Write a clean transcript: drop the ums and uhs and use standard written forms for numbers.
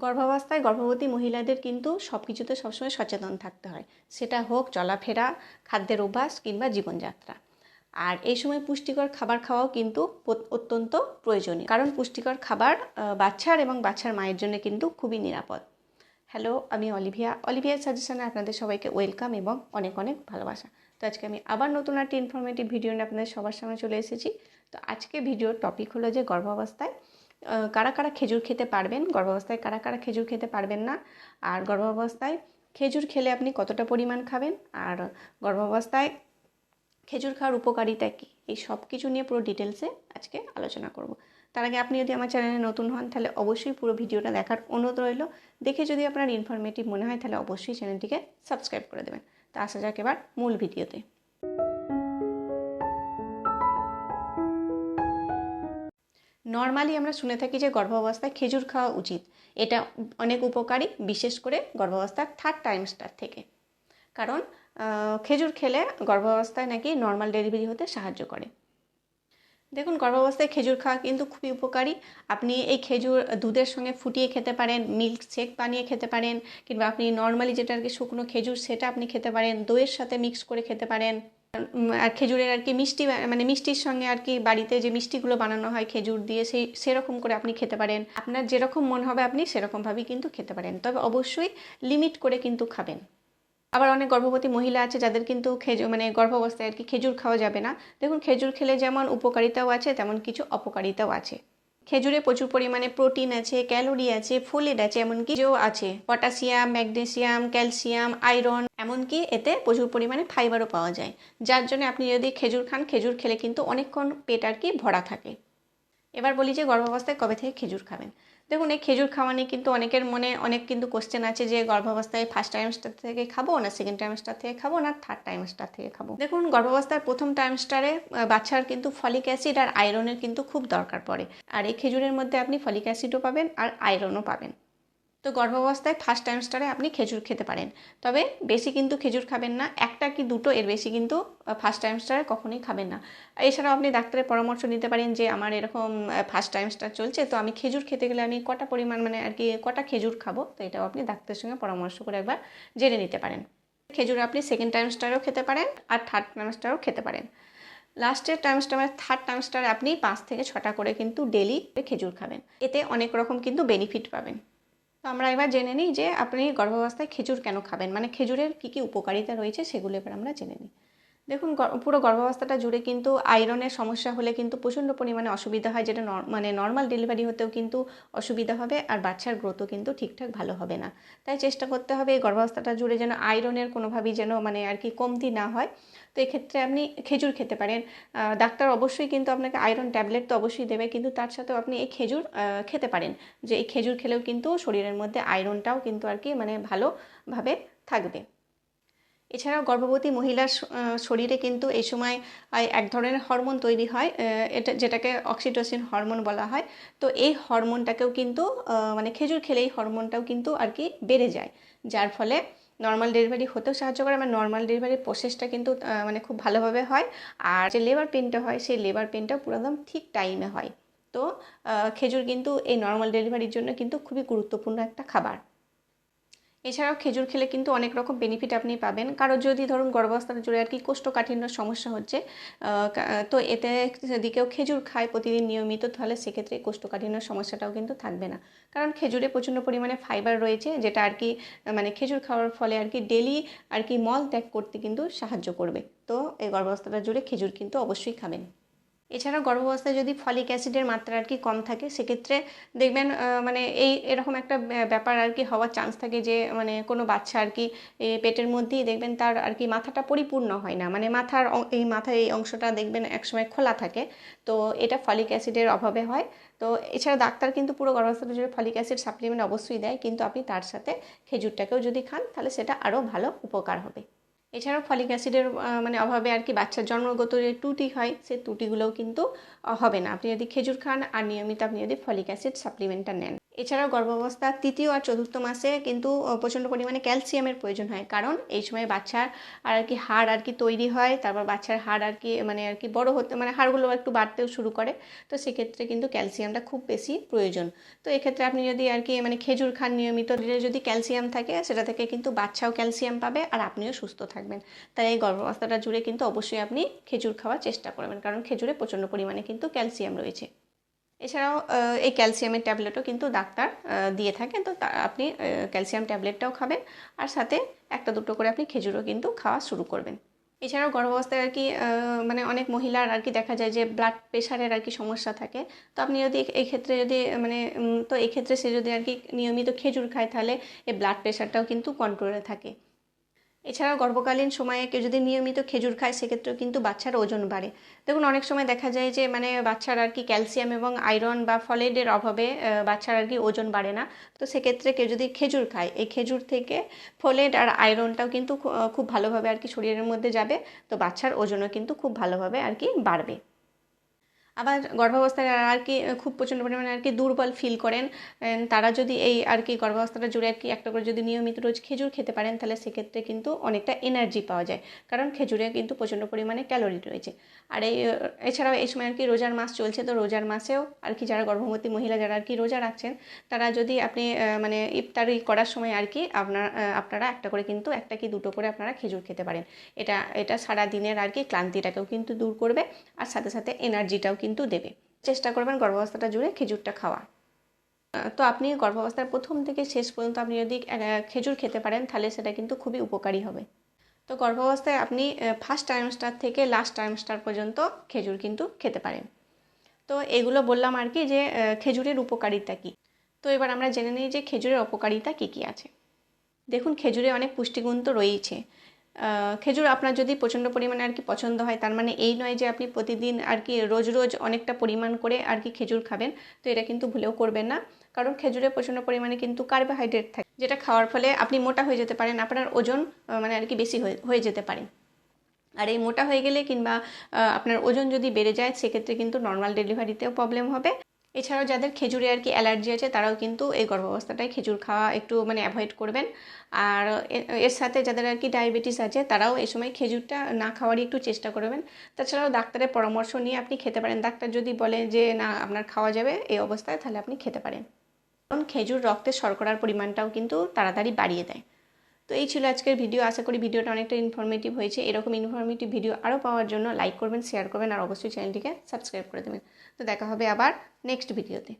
গর্ভাবস্থায় গর্ভবতী মহিলাদের কিন্তু সব কিছুতে সবসময় সচেতন থাকতে হয়, সেটা হোক চলাফেরা, খাদ্যের অভ্যাস কিংবা জীবনযাত্রা। আর এই সময় পুষ্টিকর খাবার খাওয়াও কিন্তু অত্যন্ত প্রয়োজনীয়, কারণ পুষ্টিকর খাবার বাচ্চার এবং বাচ্চার মায়ের জন্য কিন্তু খুবই নিরাপদ। হ্যালো, আমি অলিভিয়ার সাজেশনে আপনাদের সবাইকে ওয়েলকাম এবং অনেক অনেক ভালোবাসা। তো আজকে আমি আবার নতুন একটা ইনফরমেটিভ ভিডিও নিয়ে আপনাদের সবার সামনে চলে এসেছি। তো আজকে ভিডিওর টপিক হলো যে গর্ভাবস্থায় কারা কারা খেজুর খেতে পারবেন, গর্ভাবস্থায় কারা কারা খেজুর খেতে পারবেন না, আর গর্ভাবস্থায় খেজুর খেলে আপনি কতটা পরিমাণ খাবেন, আর গর্ভাবস্থায় খেজুর খাওয়ার উপকারিতা কী, এই সব কিছু নিয়ে পুরো ডিটেলসে আজকে আলোচনা করব। তার আগে আপনি যদি আমার চ্যানেলে নতুন হন তাহলে অবশ্যই পুরো ভিডিওটা দেখার অনুরোধ রইল। দেখে যদি আপনার ইনফরমেটিভ মনে হয় তাহলে অবশ্যই চ্যানেলটিকে সাবস্ক্রাইব করে দেবেন। তা আসা যাক এবার মূল ভিডিওতে। নর্মালি আমরা শুনে থাকি যে গর্ভাবস্থায় খেজুর খাওয়া উচিত, এটা অনেক উপকারী, বিশেষ করে গর্ভাবস্থার 3rd ট্রাইমেস্টার থেকে। কারণ খেজুর খেলে গর্ভাবস্থায় নাকি নর্মাল ডেলিভারি হতে সাহায্য করে। দেখুন, গর্ভাবস্থায় খেজুর খাওয়া কিন্তু খুবই উপকারী। আপনি এই খেজুর দুধের সঙ্গে ফুটিয়ে খেতে পারেন, মিল্ক শেক বানিয়ে খেতে পারেন, কিংবা আপনি নর্মালি যেটা আর কি শুকনো খেজুর সেটা আপনি খেতে পারেন, দইয়ের সাথে মিক্স করে খেতে পারেন। আর খেজুরের আর কি মিষ্টি, মানে মিষ্টির সঙ্গে আর কি বাড়িতে যে মিষ্টিগুলো বানানো হয় খেজুর দিয়ে, সেরকম করে আপনি খেতে পারেন। আপনার যেরকম মন হবে আপনি সেরকমভাবেই কিন্তু খেতে পারেন, তবে অবশ্যই লিমিট করে কিন্তু খাবেন। আবার অনেক গর্ভবতী মহিলা আছে যাদের কিন্তু গর্ভাবস্থায় আর কি খেজুর খাওয়া যাবে না। দেখুন, খেজুর খেলে যেমন উপকারিতাও আছে তেমন কিছু অপকারিতাও আছে। খেজুরে প্রচুর পরিমাণে প্রোটিন আছে, ক্যালোরি আছে, ফোলেট আছে, এমনকি যেও আছে পটাশিয়াম, ম্যাগনেসিয়াম, ক্যালসিয়াম, আয়রন, এমনকি এতে প্রচুর পরিমাণে ফাইবারও পাওয়া যায়, যার জন্য আপনি যদি খেজুর খান, খেজুর খেলে কিন্তু অনেকক্ষণ পেট আর কি ভরা থাকে। এবার বলি যে গর্ভাবস্থায় কবে থেকে খেজুর খাবেন। দেখুন, এই খেজুর খাওয়া নিয়ে কিন্তু অনেকের মনে অনেক কিন্তু কোশ্চেন আছে যে গর্ভাবস্থায় 1st ট্রাইমেস্টার থেকে খাবো না 2nd ট্রাইমেস্টার থেকে খাবো না 3rd ট্রাইমেস্টার থেকে খাবো। দেখুন, গর্ভাবস্থার 1ম ট্রাইমেস্টারে বাচ্চার কিন্তু ফলিক অ্যাসিড আর আয়রনের কিন্তু খুব দরকার পড়ে, আর এই খেজুরের মধ্যে আপনি ফলিক অ্যাসিডও পাবেন আর আয়রনও পাবেন। তো গর্ভাবস্থায় 1st ট্রাইমেস্টারে আপনি খেজুর খেতে পারেন, তবে বেশি কিন্তু খেজুর খাবেন না, 1টা কি 2টো, এর বেশি কিন্তু 1st ট্রাইমেস্টারে কখনোই খাবেন না। এছাড়াও আপনি ডাক্তারের পরামর্শ নিতে পারেন যে আমার এরকম 1st ট্রাইমেস্টার চলছে, তো আমি খেজুর খেতে গেলে আমি কটা পরিমাণ আর কি কটা খেজুর খাবো, তো এটাও আপনি ডাক্তারের সঙ্গে পরামর্শ করে একবার জেনে নিতে পারেন। খেজুর আপনি 2nd ট্রাইমেস্টারেও খেতে পারেন আর 3rd ট্রাইমেস্টারেও খেতে পারেন। লাস্টের ট্রাইমেস্টার 3rd ট্রাইমেস্টারে আপনি 5 থেকে 6টা করে কিন্তু ডেলি খেজুর খাবেন, এতে অনেক রকম কিন্তু বেনিফিট পাবেন। তো আমরা এবার জেনে নিই যে আপনি গর্ভাবস্থায় খেজুর কেন খাবেন, খেজুরের কী কী উপকারিতা রয়েছে সেগুলো এবার আমরা জেনে নিই। দেখুন, পুরো গর্ভাবস্থাটা জুড়ে কিন্তু আয়রনের সমস্যা হলে কিন্তু প্রচণ্ড পরিমাণে অসুবিধা হয়, যেটা নর্মাল ডেলিভারি হতেও কিন্তু অসুবিধা হবে, আর বাচ্চার গ্রোথও কিন্তু ঠিকঠাক ভালো হবে না। তাই চেষ্টা করতে হবে এই গর্ভাবস্থাটা জুড়ে যেন আয়রনের কোনোভাবেই যেন আর কি কমতি না হয়। তো এক্ষেত্রে আপনি খেজুর খেতে পারেন। ডাক্তার অবশ্যই কিন্তু আপনাকে আয়রন ট্যাবলেট তো অবশ্যই দেবে, কিন্তু তার সাথেও আপনি এই খেজুর খেতে পারেন, যে এই খেজুর খেলেও কিন্তু শরীরের মধ্যে আয়রনটাও কিন্তু আর কি ভালোভাবে থাকবে। এছাড়াও গর্ভবতী মহিলার শরীরে কিন্তু এই সময় এক ধরনের হরমোন তৈরি হয়, যেটাকে অক্সিটোসিন হরমোন বলা হয়। তো এই হরমোনটাকেও কিন্তু খেজুর খেলে এই হরমোনটাও কিন্তু আর কি বেড়ে যায়, যার ফলে নর্মাল ডেলিভারি হতেও সাহায্য করে। নর্মাল ডেলিভারির প্রসেসটা কিন্তু খুব ভালোভাবে হয়, আর যে লেবার পেনটা হয় সেই লেবার পেনটাও পুরো একদম ঠিক টাইমে হয়। তো খেজুর কিন্তু এই নর্মাল ডেলিভারির জন্য কিন্তু খুবই গুরুত্বপূর্ণ একটা খাবার। এছাড়াও খেজুর খেলে কিন্তু অনেক রকম বেনিফিট আপনি পাবেন। কারো যদি ধরুন গর্ভাবস্থার জুড়ে আর কি কোষ্ঠকাঠিন্য সমস্যা হচ্ছে, তো এতে যদি কেউ খেজুর খায় প্রতিদিন নিয়মিত, তাহলে সেক্ষেত্রে কোষ্ঠকাঠিন্য সমস্যাটাও কিন্তু থাকবে না, কারণ খেজুরে প্রচণ্ড পরিমাণে ফাইবার রয়েছে, যেটা আর কি খেজুর খাওয়ার ফলে আর কি ডেলি আর কি মল ত্যাগ করতে কিন্তু সাহায্য করবে। তো এই গর্ভাবস্থাটা জুড়ে খেজুর কিন্তু অবশ্যই খাবেন। এছাড়াও গর্ভাবস্থায় যদি ফলিক অ্যাসিডের মাত্রা আর কি কম থাকে, সেক্ষেত্রে দেখবেন এরকম একটা ব্যাপার আর কি হওয়ার চান্স থাকে যে কোনো বাচ্চা আর কি পেটের মধ্যেই দেখবেন তার আর কি মাথাটা পরিপূর্ণ হয় না, মাথার এই অংশটা দেখবেন একসময় খোলা থাকে, তো এটা ফলিক অ্যাসিডের অভাবে হয়। তো এছাড়া ডাক্তার কিন্তু পুরো গর্ভাবস্থার জন্য ফলিক অ্যাসিড সাপ্লিমেন্ট অবশ্যই দেয়, কিন্তু আপনি তার সাথে খেজুরটাকেও যদি খান তাহলে সেটা আরও ভালো উপকার হবে। এছাড়াও ফলিক অ্যাসিডের অভাবে আর কি বাচ্চার জন্মগত যে ত্রুটি হয়, সেই ত্রুটিগুলোও কিন্তু হবে না আপনি যদি খেজুর খান আর নিয়মিত আপনি যদি ফলিক অ্যাসিড সাপ্লিমেন্টটা নেন। এছাড়াও গর্ভাবস্থার তৃতীয় আর চতুর্থ মাসে কিন্তু প্রচণ্ড পরিমাণে ক্যালসিয়ামের প্রয়োজন হয়, কারণ এই সময় বাচ্চার হাড় তৈরি হয়, তারপর বাচ্চার হাড় বড় হতে হাড়গুলো একটু বাড়তেও শুরু করে। তো সেক্ষেত্রে কিন্তু ক্যালসিয়ামটা খুব বেশি প্রয়োজন। তো এক্ষেত্রে আপনি যদি খেজুর খান নিয়মিত, যদি ক্যালসিয়াম থাকে সেটা থেকে কিন্তু বাচ্চাও ক্যালসিয়াম পাবে আর আপনিও সুস্থ থাকবেন। তাই এই গর্ভাবস্থাটা জুড়ে কিন্তু অবশ্যই আপনি খেজুর খাওয়ার চেষ্টা করবেন, কারণ খেজুরে প্রচণ্ড পরিমাণে কিন্তু ক্যালসিয়াম রয়েছে। এছাড়াও এই ক্যালসিয়ামের ট্যাবলেটও কিন্তু ডাক্তার দিয়ে থাকেন, তো আপনি ক্যালসিয়াম ট্যাবলেটটাও খাবেন আর সাথে একটা দুটো করে আপনি খেজুরও কিন্তু খাওয়া শুরু করবেন। এছাড়াও গর্ভাবস্থায় অনেক মহিলার দেখা যায় যে ব্লাড প্রেশারের সমস্যা থাকে। তো আপনি যদি এই ক্ষেত্রে যদি তো এই ক্ষেত্রে সে যদি নিয়মিত খেজুর খায়, তাহলে এই ব্লাড প্রেশারটাও কিন্তু কন্ট্রোলে থাকে। এছাড়াও গর্ভকালীন সময়ে কেউ যদি নিয়মিত খেজুর খায়, সেক্ষেত্রেও কিন্তু বাচ্চার ওজন বাড়ে। দেখুন, অনেক সময় দেখা যায় যে বাচ্চার ক্যালসিয়াম এবং আয়রন বা ফলেটের অভাবে বাচ্চার ওজন বাড়ে না। তো সেক্ষেত্রে কেউ যদি খেজুর খায়, এই খেজুর থেকে ফলেট আর আয়রনটাও কিন্তু খুব ভালোভাবে শরীরের মধ্যে যাবে। তো বাচ্চার ওজনও কিন্তু খুব ভালোভাবে বাড়বে। আবার গর্ভাবস্থায় খুব প্রচণ্ড পরিমাণে দুর্বল ফিল করেন, তারা যদি এই গর্ভাবস্থাটা জুড়ে একটা করে যদি নিয়মিত রোজ খেজুর খেতে পারেন, তাহলে সেক্ষেত্রে কিন্তু অনেকটা এনার্জি পাওয়া যায়, কারণ খেজুরে কিন্তু প্রচণ্ড পরিমাণে ক্যালোরি রয়েছে। আর এছাড়াও এই সময় রোজার মাস চলছে, তো রোজার মাসেও যারা গর্ভবতী মহিলা যারা রোজা রাখছেন, তারা যদি আপনি ইফতারি করার সময় আপনারা একটা করে কিন্তু একটা কি দুটো করে আপনারা খেজুর খেতে পারেন। এটা সারা দিনের ক্লান্তিটাকেও কিন্তু দূর করবে আর সাথে সাথে এনার্জিটাও কিন্তু দেবে। চেষ্টা করবেন গর্ভাবস্থাটা জুড়ে খেজুরটা খাওয়া। তো আপনি গর্ভাবস্থার প্রথম থেকে শেষ পর্যন্ত আপনি যদি খেজুর খেতে পারেন, তাহলে সেটা কিন্তু খুবই উপকারী হবে। তো গর্ভাবস্থায় আপনি ফার্স্ট ট্রাইমেস্টার থেকে লাস্ট ট্রাইমেস্টার পর্যন্ত খেজুর কিন্তু খেতে পারেন। তো এগুলো বললাম যে খেজুরের উপকারিতা কী। তো এবার আমরা জেনে নিই যে খেজুরের অপকারিতা কী কী আছে। দেখুন, খেজুরে অনেক পুষ্টিগুণ তো রয়েইছে। খেজুর আপনার যদি প্রচণ্ড পরিমাণে পছন্দ হয়, তার মানে এই নয় যে আপনি প্রতিদিন রোজ রোজ অনেকটা পরিমাণ করে খেজুর খাবেন। তো এটা কিন্তু ভুলেও করবেন না, কারণ খেজুরে প্রচণ্ড পরিমাণে কিন্তু কার্বোহাইড্রেট থাকে, যেটা খাওয়ার ফলে আপনি মোটা হয়ে যেতে পারেন, আপনার ওজন বেশি হয়ে যেতে পারে। আর এই মোটা হয়ে গেলে কিংবা আপনার ওজন যদি বেড়ে যায়, সেক্ষেত্রে কিন্তু নর্মাল ডেলিভারিতেও প্রবলেম হবে। এছাড়াও যাদের খেজুরে অ্যালার্জি আছে, তারাও কিন্তু এই গর্ভাবস্থাটায় খেজুর খাওয়া একটু অ্যাভয়েড করবেন। আর এর সাথে যাদের ডায়াবেটিস আছে, তারাও এই সময় খেজুরটা না খাওয়ারই একটু চেষ্টা করবেন। তাছাড়াও ডাক্তারের পরামর্শ নিয়ে আপনি খেতে পারেন। ডাক্তার যদি বলে যে না আপনার খাওয়া যাবে এই অবস্থায়, তাহলে আপনি খেতে পারেন, কারণ খেজুর রক্তের শর্করার পরিমাণটাও কিন্তু তাড়াতাড়ি বাড়িয়ে দেয়। তো এই ছিল আজকের ভিডিও। আশা করি ভিডিওটা অনেকটা ইনফরমেটিভ হয়েছে। এরকম ইনফরমেটিভ ভিডিও আরও পাওয়ার জন্য লাইক করবেন, শেয়ার করবেন আর অবশ্যই চ্যানেলটিকে সাবস্ক্রাইব করে দেবেন। তো দেখা হবে আবার নেক্সট ভিডিওতে।